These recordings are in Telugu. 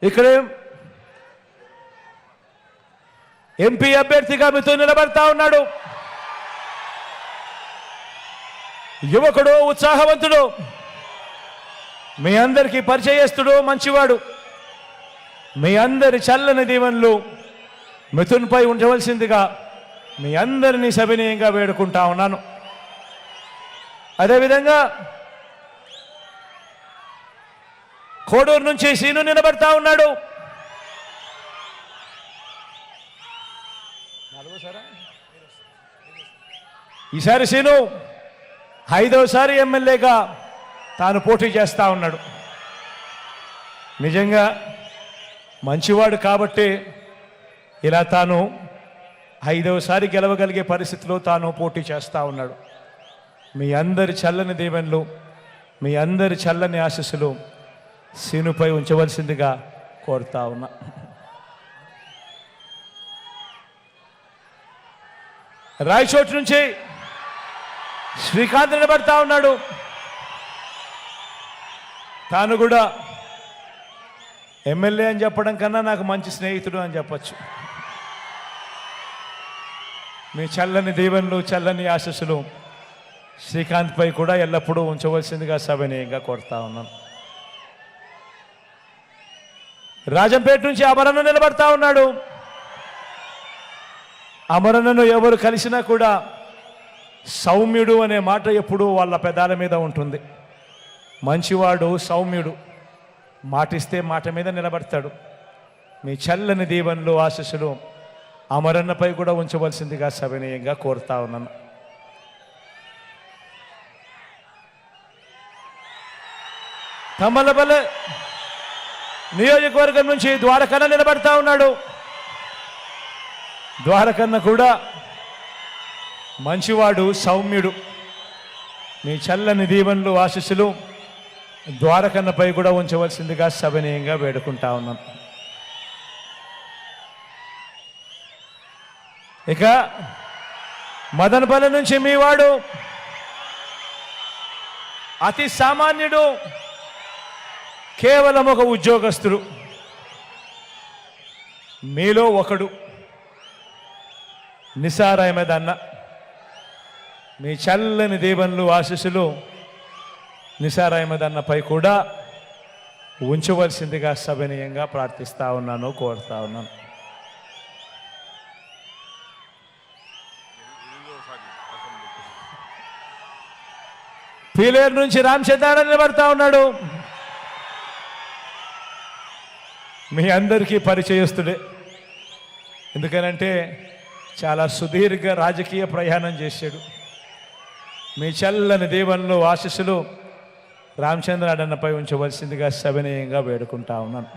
ఇక్కడ ఎంపీ అభ్యర్థిగా మీతో నిలబడతా ఉన్నాడు. యువకుడు, ఉత్సాహవంతుడు, మీ అందరికీ పరిచయస్తుడు, మంచివాడు. మీ అందరి చల్లని దీవెనలు మిథున్పై ఉంచవలసిందిగా మీ అందరినీ సవినయంగా వేడుకుంటా ఉన్నాను. అదేవిధంగా కోడూరు నుంచి సీను నిలబడతా ఉన్నాడు. ఈసారి సీను 5వసారి ఎమ్మెల్యేగా తాను పోటీ చేస్తా ఉన్నాడు. నిజంగా మంచివాడు కాబట్టి ఇలా తాను 5వసారి గెలవగలిగే పరిస్థితిలో తాను పోటీ చేస్తూ ఉన్నాడు. మీ అందరి చల్లని దీవెనలు, మీ అందరి చల్లని ఆశీస్సులు సీనుపై ఉంచవలసిందిగా కోరుతా ఉన్నా. రాయచోటు నుంచి శ్రీకాంత్ నిలబడతా ఉన్నాడు. తాను కూడా ఎమ్మెల్యే అని చెప్పడం కన్నా నాకు మంచి స్నేహితుడు అని చెప్పచ్చు. మీ చల్లని దీవెనలు, చల్లని ఆశీస్సులు శ్రీకాంత్పై కూడా ఎల్లప్పుడూ ఉంచవలసిందిగా సవినయంగా కోరుతా ఉన్నాను. రాజంపేట నుంచి అమరన్న నిలబడతా ఉన్నాడు. అమరన్నను ఎవరు కలిసినా కూడా సౌమ్యుడు అనే మాట ఎప్పుడూ వాళ్ళ పెదాల మీద ఉంటుంది. మంచివాడు, సౌమ్యుడు, మాటిస్తే మాట మీద నిలబడతాడు. మీ చల్లని దీవెనలు, ఆశీస్సులు అమరన్నపై కూడా ఉంచవలసిందిగా సవినయంగా కోరుతా ఉన్నాను. తమ్మలపల్లె నియోజకవర్గం నుంచి ద్వారకన్న నిలబడతా ఉన్నాడు. ద్వారకన్న కూడా మంచివాడు, సౌమ్యుడు. మీ చల్లని దీవెనలు, ఆశీస్సులు ద్వారకన్నపై కూడా ఉంచవలసిందిగా సవినయంగా వేడుకుంటా ఉన్నాను. ఇక మదనపల్లి నుంచి మీవాడు అతి సామాన్యుడు, కేవలం ఒక ఉద్యోగస్తుడు, మీలో ఒకడు, నిసార్ అహ్మద్ అన్న. మీ చల్లని దీవెనలు, ఆశీస్సులు నిసార్ అహ్మద్ అన్నపై కూడా ఉంచవలసిందిగా సవినయంగా ప్రార్థిస్తా ఉన్నాను, కోరుతా ఉన్నాను. పీలేరు నుంచి రామచంద్రారాయణ నిలబడతా ఉన్నాడు. మీ అందరికీ పరిచయస్తుడే. ఎందుకనంటే చాలా సుదీర్ఘ రాజకీయ ప్రయాణం చేశాడు. మీ చల్లని దీవెనలు, ఆశీస్సులు రామచంద్రారాయణపై ఉంచవలసిందిగా సవినయంగా వేడుకుంటా ఉన్నాను.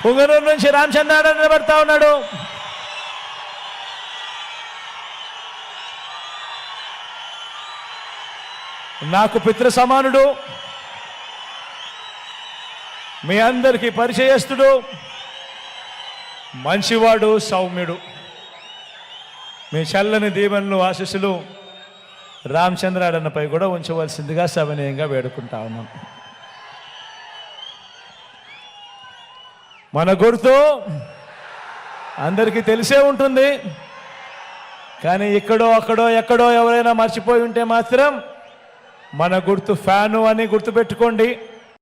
పుంగనూరు నుంచి రామచంద్రారాయణ నిలబడతా ఉన్నాడు. నాకు పితృ సమానుడు, మీ అందరికీ పరిచయస్తుడు, మంచివాడు, సౌమ్యుడు. మీ చల్లని దీవెనలు, ఆశీస్సులు రామచంద్రారాయణపై కూడా ఉంచవలసిందిగా సవినయంగా వేడుకుంటా ఉన్నాం. మన గుర్తు అందరికీ తెలిసే ఉంటుంది, కానీ ఇక్కడో అక్కడో ఎక్కడో ఎవరైనా మర్చిపోయి ఉంటే మాత్రం మన గుర్తు ఫ్యాను అని గుర్తుపెట్టుకోండి.